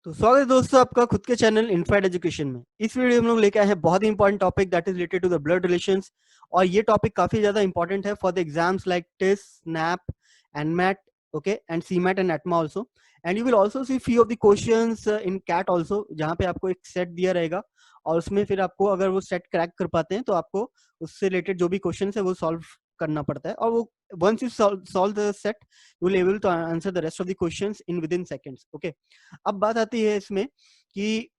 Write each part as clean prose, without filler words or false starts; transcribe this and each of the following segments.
तो स्वागत है दोस्तों आपका खुद के चैनल इनफाइट एजुकेशन में। इस वीडियो में हम लोग लेके आए हैं बहुत ही important topic that is related to the blood relations. और ये टॉपिक काफी ज्यादा इंपॉर्टेंट है for the exams like test, SNAP, NMAT, okay, and CMAT and ATMA also. And you will also see few of the questions in CAT also, जहां पे आपको एक set दिया रहेगा और उसमें फिर आपको अगर वो सेट क्रैक कर पाते हैं तो आपको उससे रिलेटेड जो भी क्वेश्चन है वो सॉल्व करना पड़ता है। और वो once you solve the set you will able to answer the rest of the questions in within seconds. Okay, अब बात आती है इसमें कि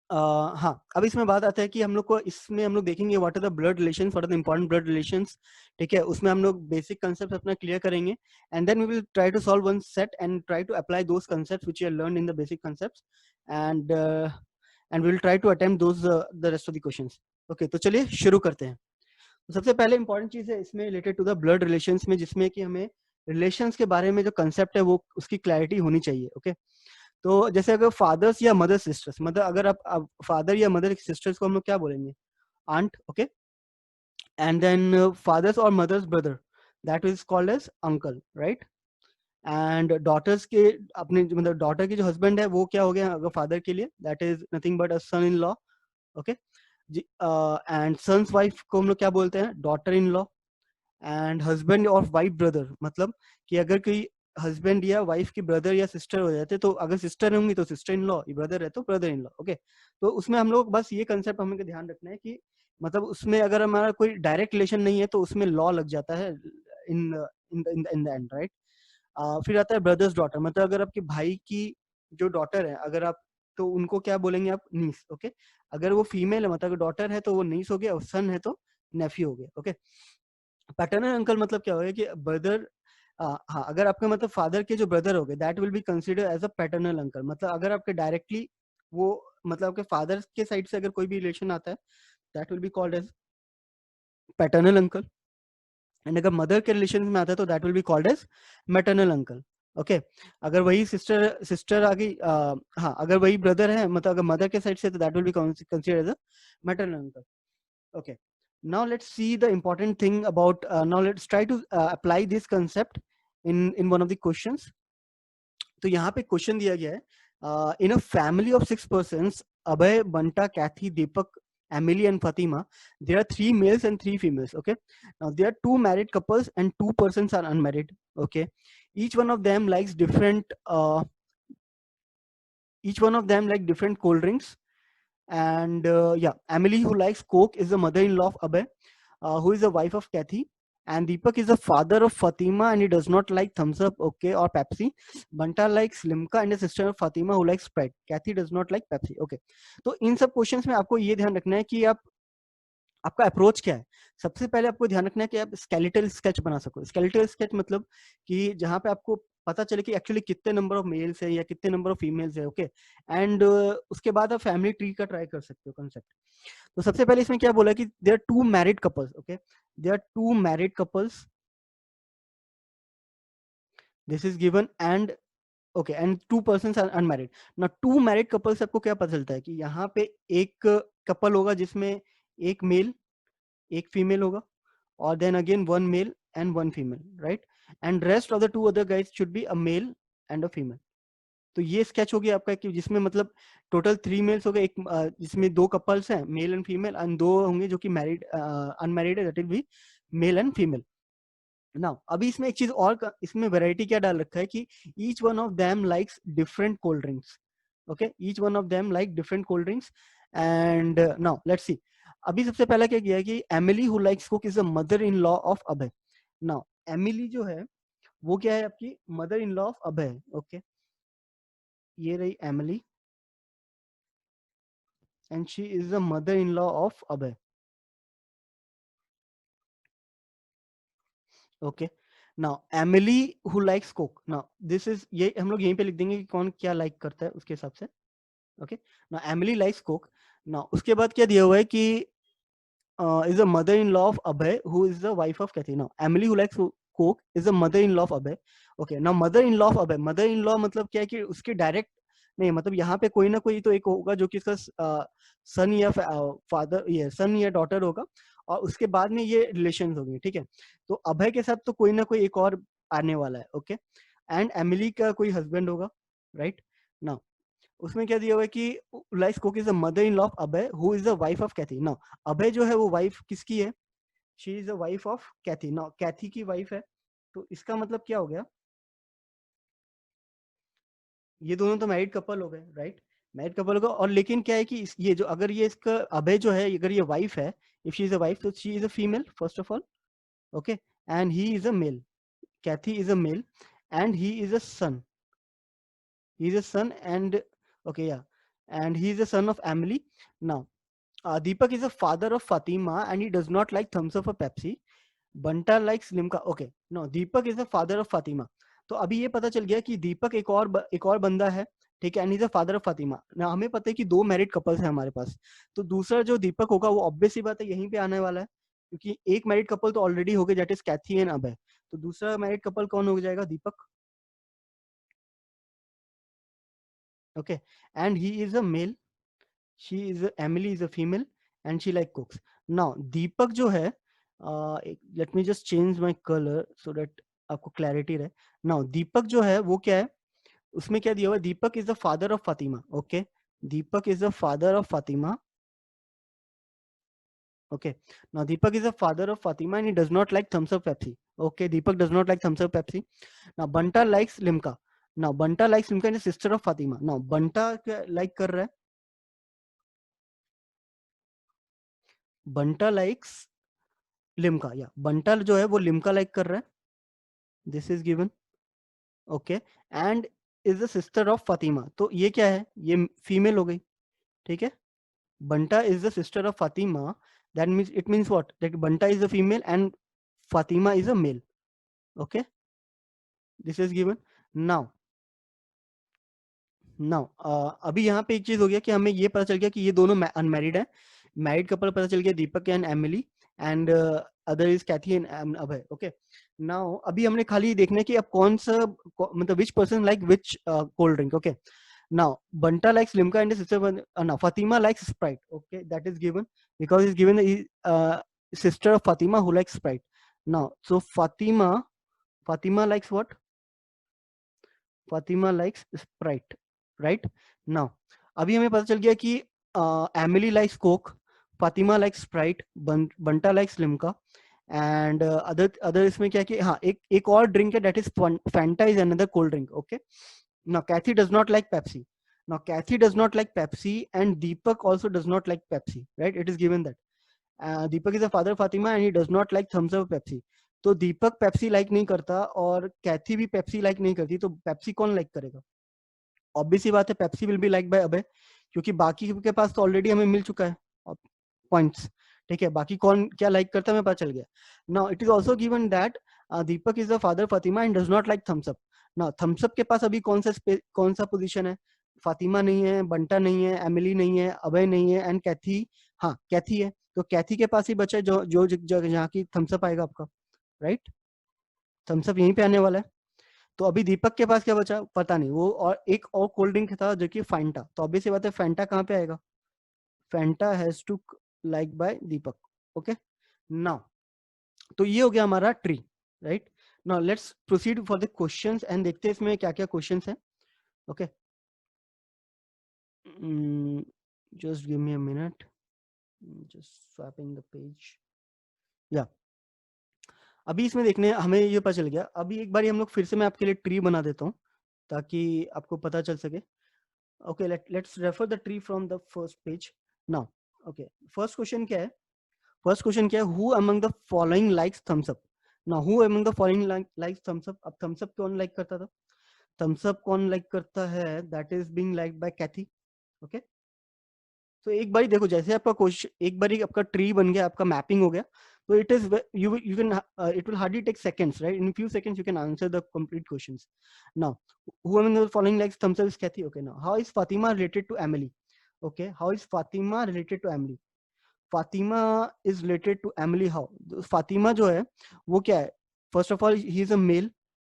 हाँ, अब इसमें बात आता है कि हम लोग को इसमें हम लोग देखेंगे what are the blood relations, what are the important blood relations. ठीक है, उसमें हम लोग बेसिक कंसेप्ट अपना क्लियर करेंगे and then we will try to solve one set and try to apply those concepts which you have learned in the basic concepts and we will try to attempt those the rest of the questions. Okay, तो चलिए शुरू करते हैं। तो सबसे पहले important चीज है इसमें related to the blood relations में, जिसमें कि हमें रिलेशंस के बारे में जो कंसेप्ट है वो उसकी क्लैरिटी होनी चाहिए। ओके, तो जैसे अगर फादर्स या मदर सिस्टर्स, मतलब अगर आप फादर या मदर सिस्टर्स को हम लोग क्या बोलेंगे? Aunt. Okay, and then fathers और mothers brother, that is called as uncle, right. And daughters के अपने मतलब डॉटर के जो हस्बैंड है वो क्या हो गया अगर फादर के लिए? That is nothing but a son in law. Okay, and sons wife को हम लोग क्या बोलते हैं? Daughter in law. And husband और वाइफ ब्रदर, मतलब कि अगर कोई हस्बैंड या वाइफ की ब्रदर या सिस्टर हो जाते, तो अगर सिस्टर होंगी तो सिस्टर इन लॉ, ब्रदर है तो ब्रदर इन लॉ। ओके, तो उसमें हम लोग बस ये कंसेप्ट हमें ध्यान रखना है कि मतलब उसमें अगर हमारा कोई डायरेक्ट रिलेशन नहीं है तो उसमें लॉ लग जाता है इन इन द एंड, राइट। फिर आता है ब्रदर्स डॉटर, मतलब अगर आपके भाई की जो डॉटर है अगर आप, तो उनको क्या बोलेंगे आप? नीस। ओके, अगर वो फीमेल है मतलब डॉटर है तो वो नीस हो गया, और सन है तो नेफ्यू हो गया। ओके, पैटर्नल अंकल मतलब क्या होगा कि ब्रदर, हाँ, अगर आपके मतलब फादर के जो ब्रदर हो गए that will be consider as a paternal uncle. मतलब अगर आपके डायरेक्टली वो मतलब आपके फादर के साइड से अगर कोई भी रिलेशन आता है that will be called as paternal uncle. And अगर मदर के रिलेशन में आता है तो that will be called as maternal uncle. Okay, अगर वही सिस्टर सिस्टर आ गई, हाँ, अगर वही ब्रदर है मतलब अगर मदर के साइड से तो that will be consider as a maternal uncle. Okay, now let's see the important thing about, now let's try to apply this concept in one of the questions. तो यहाँ पे question दिया गया है, in a family of 6 persons, Abhay, Banta, Kathy, Deepak, Emily and Fatima, there are 3 males and 3 females. Okay, now there are 2 married couples and 2 persons are unmarried. Okay, each one of them likes different, each one of them like different cold drinks. And yeah, Emily, who likes Coke, is the mother-in-law of Abhay, who is the wife of Kathy. And Deepak is the father of Fatima, and he does not like Thumbs Up, okay, or Pepsi. Banta likes Limca and his sister Fatima, who likes Sprite. Kathy does not like Pepsi. Okay, तो इन सब questions में आपको ये ध्यान रखना है कि आप आपका अप्रोच क्या है। सबसे पहले आपको ध्यान रखना है कि आप स्केलेटल स्केच बना सको। स्केलेटल स्केच मतलब कि जहां पे आपको पता चले कि एक्चुअली कितने नंबर ऑफ मेल्स है या कितने नंबर ऑफ फीमेल्स है। ओके, एंड उसके बाद आप फैमिली ट्री का ट्राई कर सकते हो कंसेप्ट। तो सबसे पहले इसमें क्या बोला कि they are 2 married couples। Okay, they are 2 married couples, this is given, and okay, and 2 persons are unmarried. ना 2 married couples आपको क्या पता चलता है कि यहाँ पे एक कपल होगा जिसमें एक मेल एक फीमेल होगा, और then again 1 male and 1 female, right. And rest of the 2 other guys should be a male and a female. तो ये स्केच हो गया आपका कि जिसमें मतलब टोटल 3 मेल्स हो गए, एक जिसमें 2 कपल्स हैं मेल एंड फीमेल, एंड 2 होंगे जो कि मैरिड अनमैरिड है, that will B male and female. Now अभी इसमें एक चीज और इसमें वैरायटी क्या डाल रखा है कि each one of them likes different cold drinks. Okay, each one of them like different cold drinks. And now let's see, अभी सबसे पहला क्या किया है कि Emily who likes cook is the mother in law of Abhay. Now Emily जो है वो क्या है? आपकी mother in law of Abhay. Okay, ये रही Emily and she is the mother in law of Abhay. Okay, now Emily who likes cook, now this is, ये हम लोग यहीं पे लिख देंगे कि कौन क्या लाइक करता है उसके हिसाब से। Okay, now Emily likes cook. Now उसके बाद क्या दिया हुआ है कि is the mother-in-law of Abhay, who is the wife of Kathy. Now, Emily, who likes Coke, is the mother-in-law of Abhay. Okay, now mother-in-law of Abhay. Mother-in-law मतलब क्या है कि उसके डायरेक्ट नहीं, मतलब यहाँ पे कोई ना कोई तो एक होगा जो कि इसका सन या फादर, ये सन या डॉटर होगा, और उसके बाद में ये रिलेशन होंगे। ठीक है, तो अभय के साथ तो कोई ना कोई एक और आने वाला है। ओके, एंड एमिली का कोई हस्बैंड होगा, राइट। नाउ उसमें क्या दिया हुआ है कि Lise Cook is the mother in law of Abhay who is the wife of Kathy. Now Abhay जो है वो वाइफ किसकी है, she is the wife of Kathy. Now Kathy की वाइफ है, तो इसका मतलब क्या हो गया, ये दोनों तो मैरिड कपल हो गए, राइट, मैरिड कपल होगा। और लेकिन क्या है कि ये जो अगर ये इसका अभय जो है अगर ये वाइफ है, if she is a wife तो she is a female first of all, okay, and he is a male, Kathy is a male and he is a son, he is a son and okay yeah, and he is a son of Emily. Now Deepak is a father of Fatima and he does not like thumbs up or Pepsi. Banta likes Limca. Okay, no, Deepak is the father of Fatima. तो अभी ये पता चल गया कि दीपक एक और बंदा है, ठीक है, and is a father of Fatima ना। हमें पता है कि दो मैरिड कपल्स हैं हमारे पास, तो दूसरा जो दीपक होगा वो ऑब्वियस ही बात है यहीं पे आने वाला है, क्योंकि एक मैरिड कपल तो ऑलरेडी हो गए, that is Kathy and Abhay. तो दूसरा मैरिड कपल कौन हो जाएगा, Deepak, okay, and he is a male, she is Emily is a female and she like cooks. Now दीपक जो है, let me just change my color so that आपको clarity रहे। Now दीपक जो है वो क्या है, उसमें क्या दिया हुआ है, Deepak is the father of Fatima, okay, Deepak is the father of Fatima, okay, now Deepak is a father of Fatima and he does not like thumbs up Pepsi, okay, Deepak does not like thumbs up Pepsi. Now Banta likes Limca, now Banta likes Limca and is sister of Fatima. Now Banta क्या like कर रहा है, Banta likes Limca, या बंटल जो है वो Limca like कर रहा है, this is given, okay, and is the sister of Fatima. तो ये क्या है, ये फीमेल हो गई, ठीक है, Banta is the sister of Fatima, that means it means what, that Banta is a female and Fatima is a male, okay, this is given. Now now अभी यहाँ पे एक चीज हो गया कि हमें ये पता चल गया कि ये दोनों अनमैरिड है, मैरिड कपल पता चल गया, Deepak and Emily, and other is Kathy and Abhay, okay. Now अभी हमने खाली देखना है कि अब कौन सा मतलब which person like which cold drink, okay. Now Banta likes Limca and sister, now Fatima likes Sprite, okay, that is given because it's given sister of Fatima who likes Sprite. Now so Fatima likes what, Fatima likes Sprite, right? Now अभी हमें पता चल गया कि Emily likes Coke, Fatima likes Sprite, Banta likes Limca, and other इसमें क्या कि हाँ एक और ड्रिंक है, that is Fanta is another cold drink, okay. Now Kathy does not like Pepsi, now Kathy does not like Pepsi and Deepak also does not like Pepsi, right, it is given that Deepak is a father of Fatima and he does not like thumbs up Pepsi. तो दीपक Pepsi like नहीं करता और कैथी भी Pepsi like नहीं करती, तो Pepsi कौन like करेगा, ऑब्वियस सी बात है Pepsi will be like by Abhay, क्योंकि बाकी के पास तो ऑलरेडी हमें मिल चुका है पॉइंट्स, ठीक है, बाकी कौन क्या लाइक करता है हमें पता चल गया। Now it is also given that Deepak is the father Fatima and does not like Thums Up. Now Thums Up के पास अभी कौन सा पोजीशन है, फातिमा नहीं है, बंटा नहीं है, एमिली नहीं है, अभय नहीं है, एंड कैथी, हाँ कैथी है, तो कैथी के पास ही बचा है जो जो जहाँ की थम्स अप आएगा आपका, राइट, थम्स अप यहीं पे आने वाला है। तो अभी दीपक के पास क्या बचा पता नहीं, वो और एक और कोल्ड ड्रिंक था जो कि फैंटा, तो ऑब्वियस सी बात है फैंटा कहाँ पे आएगा, Fanta has to like by Deepak, okay. Now तो ये हो गया हमारा tree, right. Now let's proceed for the questions and देखते हैं इसमें क्या क्या क्वेश्चंस हैं, okay. Just give me a minute, just swapping the page, या अभी इसमें देखने हमें ये पता चल गया। अभी एक बार हम लोग फिर से मैं आपके लिए ट्री बना देता हूँ ताकि आपको पता चल सके, okay, let's refer the tree from the first page now, okay। first question क्या है, first question क्या है, who among the following likes thumbs up। now who among the following likes thumbs up, अब thumbs up कौन like करता था, thumbs up कौन like करता है, that is being liked by Kathy, okay। तो एक बारी देखो जैसे आपका क्वेश्चन, एक बारी आपका ट्री बन गया, आपका मैपिंग हो गया, तो it is you can it will hardly take seconds, right, in few seconds you can answer the complete questions. Now who among the following likes thumbs up is Kathy, okay। now how is Fatima related to Emily, okay, how is Fatima related to Emily, Fatima is related to Emily how, Fatima जो है वो क्या है, first of all he is a male,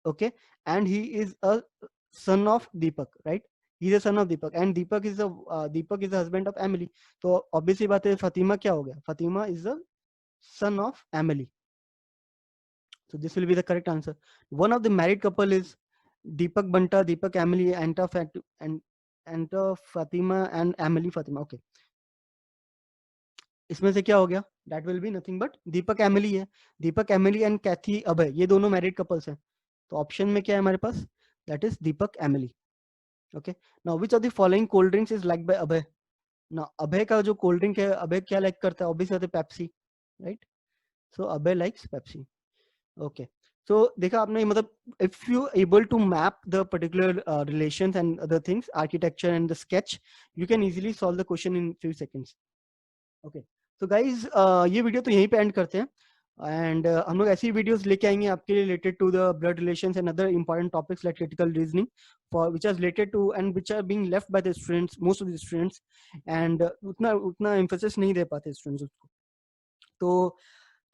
okay, and he is a son of Deepak, right, he is a son of Deepak and Deepak is the husband of Emily, तो obviously बात है Fatima क्या हो गया, Fatima is the son of Emily, so this will be the correct answer। one of the married couple is Deepak Banta, Deepak Emily, and enter Fatima and Emily Fatima, okay. इसमें से क्या हो गया? That will be nothing but Deepak Emily है। दीपक Emily and कैथी अभय, ये दोनों married couples हैं। तो ऑप्शन में क्या है हमारे पास? That is Deepak Emily. Okay, now which of the following cold drinks is like by Abhay? ना, अभय का जो कोल्ड ड्रिंक है, अभय क्या लाइक करता है? Obviously Pepsi, right? So Abhay likes Pepsi. Okay, so देखा आपने, मतलब if you able to map the particular relations and other things, architecture and the sketch, you can easily solve the question in few seconds. Okay, so guys, ये video तो यहीं पे end करते हैं, and हम लोग ऐसी वीडियोस लेके आएंगे आपके लिए related to the blood relations and other important topics like critical reasoning, for which are related to and which are being left by the students, most of the students, and उतना उतना emphasis नहीं दे पाते students उसको।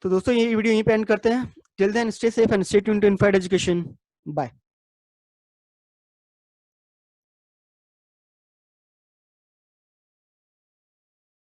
तो दोस्तों ये video यहीं पे एंड करते हैं। Till then stay safe and stay tuned to Infyd education. Bye.